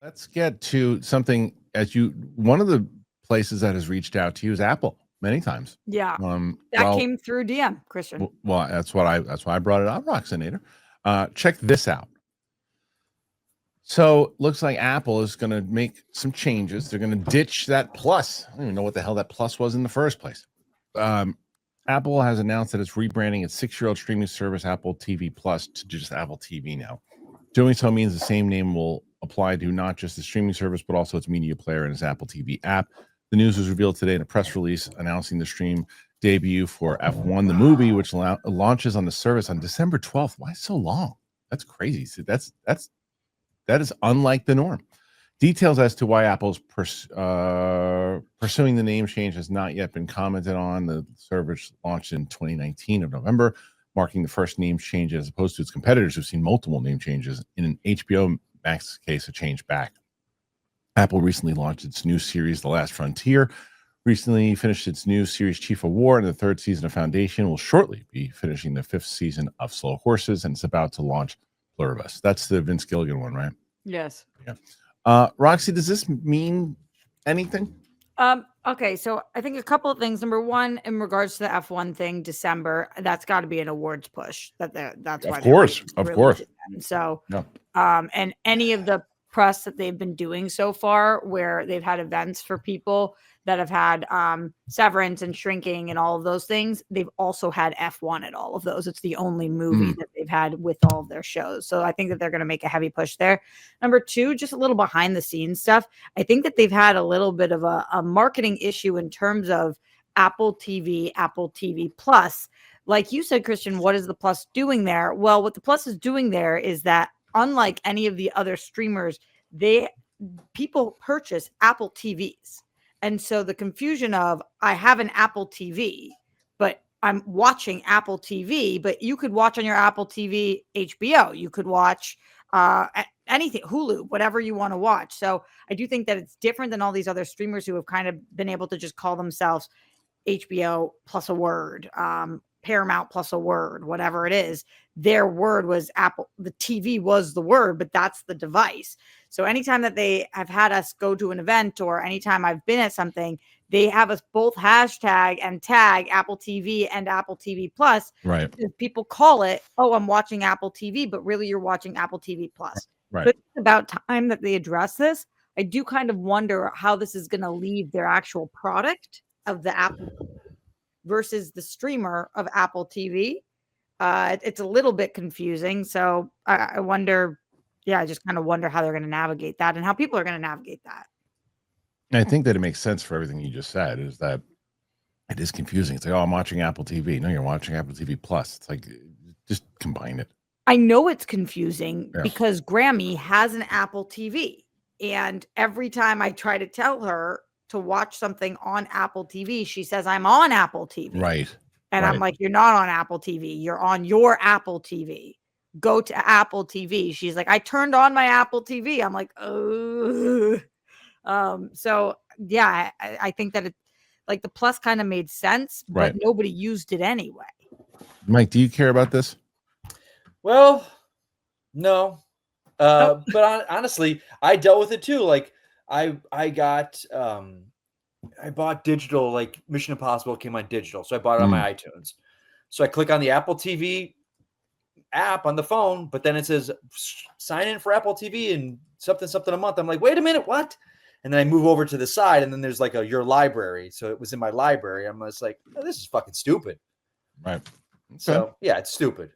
Let's get to something one of the places that has reached out to you is Apple many times. Yeah. Um, That well, came through DM, Kristian. well, that's why I brought it up, Roxanator. Check this out. So looks like Apple is going to make some changes. They're going to ditch that Plus. I don't even know what the hell that Plus was in the first place. Apple has announced that it's rebranding its 6-year-old streaming service Apple TV Plus to just Apple TV now. Doing so means the same name will apply to not just the streaming service, but also its media player and its Apple TV app. The news was revealed today in a press release announcing the stream debut for F1, the movie, which launches on the service on December 12th. Why so long? That's crazy. So that is unlike the norm. Details as to why Apple's pursuing the name change has not yet been commented on. The service launched in 2019 of November, marking the first name change as opposed to its competitors who've seen multiple name changes. In an HBO Max case, a change back. Apple recently launched its new series, The Last Frontier. Recently finished its new series, Chief of War, and the 3rd season of Foundation will shortly be finishing the 5th season of Slow Horses, and it's about to launch Pluribus. That's the Vince Gilligan one, right? Yes. Yeah. Roxy, does this mean anything? Okay, so I think a couple of things. Number one, in regards to the F1 thing, December, that's got to be an awards push. That's why. Of course. So, and any of the press that they've been doing so far, where they've had events for people that have had severance and shrinking and all of those things, they've also had F1 at all of those. It's the only movie that they've had with all of their shows. So I think that they're going to make a heavy push there. Number two, just a little behind the scenes stuff. I think that they've had a little bit of a marketing issue in terms of Apple TV, Apple TV Plus. Like you said, Kristian, what is the Plus doing there? Well, what the Plus is doing there is that unlike any of the other streamers, people purchase Apple TVs. And so the confusion of I have an Apple TV, but I'm watching Apple TV, but you could watch on your Apple TV HBO. You could watch anything, Hulu, whatever you want to watch. So I do think that it's different than all these other streamers who have kind of been able to just call themselves HBO plus a word, Paramount plus a word, whatever it is. Their word was Apple. The TV was the word, but that's the device. So anytime that they have had us go to an event or anytime I've been at something, they have us both hashtag and tag Apple TV and Apple TV Plus. Right. People call it, oh, I'm watching Apple TV, but really you're watching Apple TV Plus. Right. So it's about time that they address this. I do kind of wonder how this is going to leave their actual product of the Apple versus the streamer of Apple TV. It's a little bit confusing. So I wonder, I just kind of wonder how they're going to navigate that and how people are going to navigate that. I think that it makes sense for everything you just said, is that it is confusing. It's like, oh, I'm watching Apple TV. No, you're watching Apple TV Plus. It's like, just combine it. I know it's confusing because Grammy has an Apple TV. And every time I try to tell her to watch something on Apple TV, she says, I'm on Apple TV. Right. And I'm like, you're not on Apple TV. You're on your Apple TV. Go to Apple TV. She's like, I turned on my Apple TV. I'm like, oh. So yeah, I think that it, like, the Plus kind of made sense, but nobody used it anyway. Mike, do you care about this? Well, no. But honestly, I dealt with it too. Like I bought digital, like Mission Impossible came on digital. So I bought it on my iTunes. So I click on the Apple TV app on the phone, but then it says sign in for Apple TV and something a month. I'm like, wait a minute, what? And then I move over to the side and then there's like your library. So it was in my library. I'm just like, oh, this is fucking stupid. Right. Okay. So yeah, it's stupid.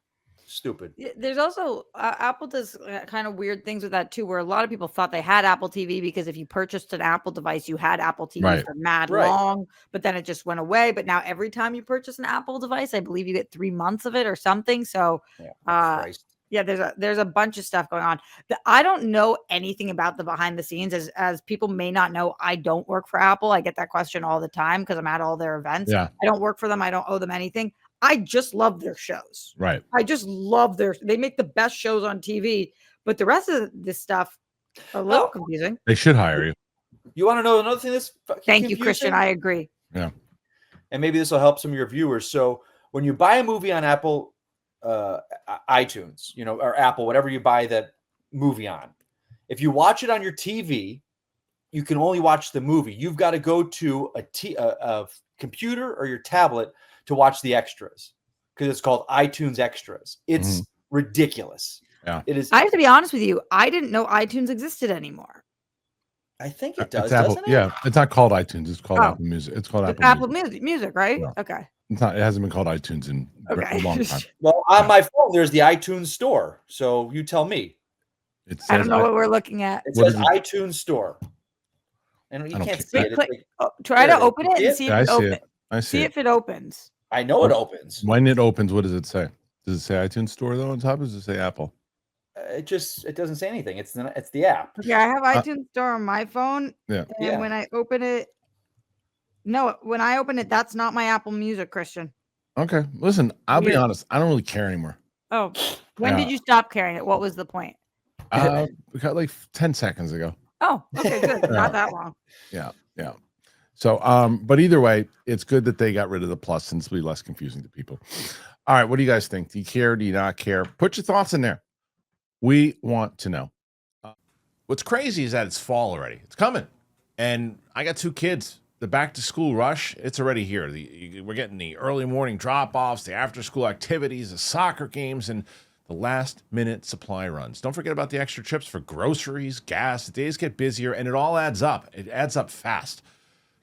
There's also Apple does kind of weird things with that too, where a lot of people thought they had Apple TV because if you purchased an Apple device, you had Apple TV for mad long, but then it just went away. But now every time you purchase an Apple device, I believe you get 3 months of it or something. So there's a bunch of stuff going on. I don't know anything about the behind the scenes. As people may not know, I don't work for Apple. I get that question all the time because I'm at all their events. I don't work for them. I don't owe them anything. I just love their shows. Right. I just love they make the best shows on TV, but the rest of this stuff a little confusing. They should hire you. You want to know another thing that's Thank you, Kristian. I agree. Yeah. And maybe this will help some of your viewers. So when you buy a movie on Apple iTunes, or Apple, whatever you buy that movie on, If you watch it on your TV, you can only watch the movie. You've got to go to a computer or your tablet to watch the extras because it's called iTunes Extras. It's ridiculous. Yeah. It is. I have to be honest with you. I didn't know iTunes existed anymore. I think it does, It's Apple. doesn't it? Yeah, it's not called iTunes. It's called Oh. Apple Music. It's called It's Apple, Apple Music, right? Yeah. Okay. It's not. It hasn't been called iTunes in a long time. Well, on my phone, there's the iTunes Store. So you tell me. It I don't says know what we're looking at. It What says is it? iTunes Store. And you I don't can't care. see it. It's Click. like, Try there to it is. open it You and see see Yeah, if I it see opens. it. I see See it. if it opens. I know it opens. When it opens, what does it say? Does it say iTunes Store though on top? Or does it say Apple? It doesn't say anything. It's the app. Yeah, I have iTunes Store on my phone. Yeah. And when I open it, when I open it, that's not my Apple Music, Christian. Okay. Listen, I'll be Weird. honest. I don't really care anymore. Oh, when did you stop carrying it? What was the point? We got like 10 seconds ago. Oh, okay, good. Not that long. Yeah. So, but either way, it's good that they got rid of the plus since it'll be less confusing to people. All right. What do you guys think? Do you care? Do you not care? Put your thoughts in there. We want to know. What's crazy is that it's fall already. It's coming. And I got 2 kids. The back to school rush, it's already here. We're getting the early morning drop offs, the after school activities, the soccer games, and the last minute supply runs. Don't forget about the extra trips for groceries, gas. The days get busier and it all adds up. It adds up fast.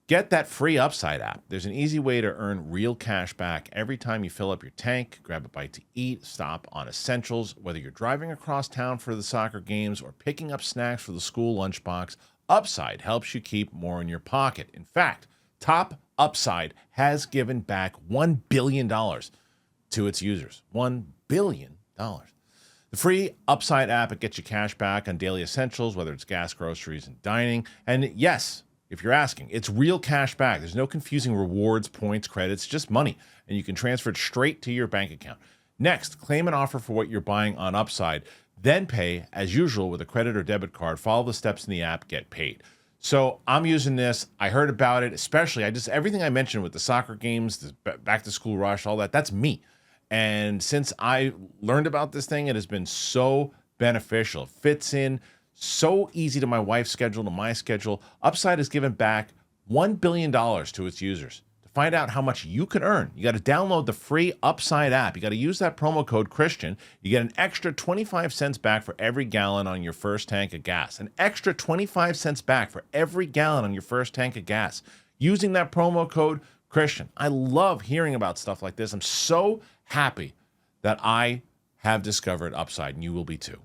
Get that free Upside app. There's an easy way to earn real cash back every time you fill up your tank, grab a bite to eat, stop on essentials. Whether you're driving across town for the soccer games or picking up snacks for the school lunchbox, Upside helps you keep more in your pocket. In fact, Top Upside has given back $1 billion to its users. $1 billion. The free Upside app, it gets you cash back on daily essentials, whether it's gas, groceries, and dining. And yes, if you're asking, it's real cash back. There's no confusing rewards, points, credits, just money. And you can transfer it straight to your bank account. Next, claim an offer for what you're buying on Upside. Then pay, as usual, with a credit or debit card. Follow the steps in the app, get paid. So I'm using this. I heard about it, especially everything I mentioned with the soccer games, the back to school rush, all that, that's me. And since I learned about this thing, it has been so beneficial. It fits in so easy to my wife's schedule, to my schedule. Upside has given back $1 billion to its users. To find out how much you can earn, you got to download the free Upside app. You got to use that promo code Kristian. You get an extra 25 cents back for every gallon on your first tank of gas. An extra 25 cents back for every gallon on your first tank of gas. Using that promo code Kristian. I love hearing about stuff like this. I'm so happy that I have discovered Upside, and you will be too.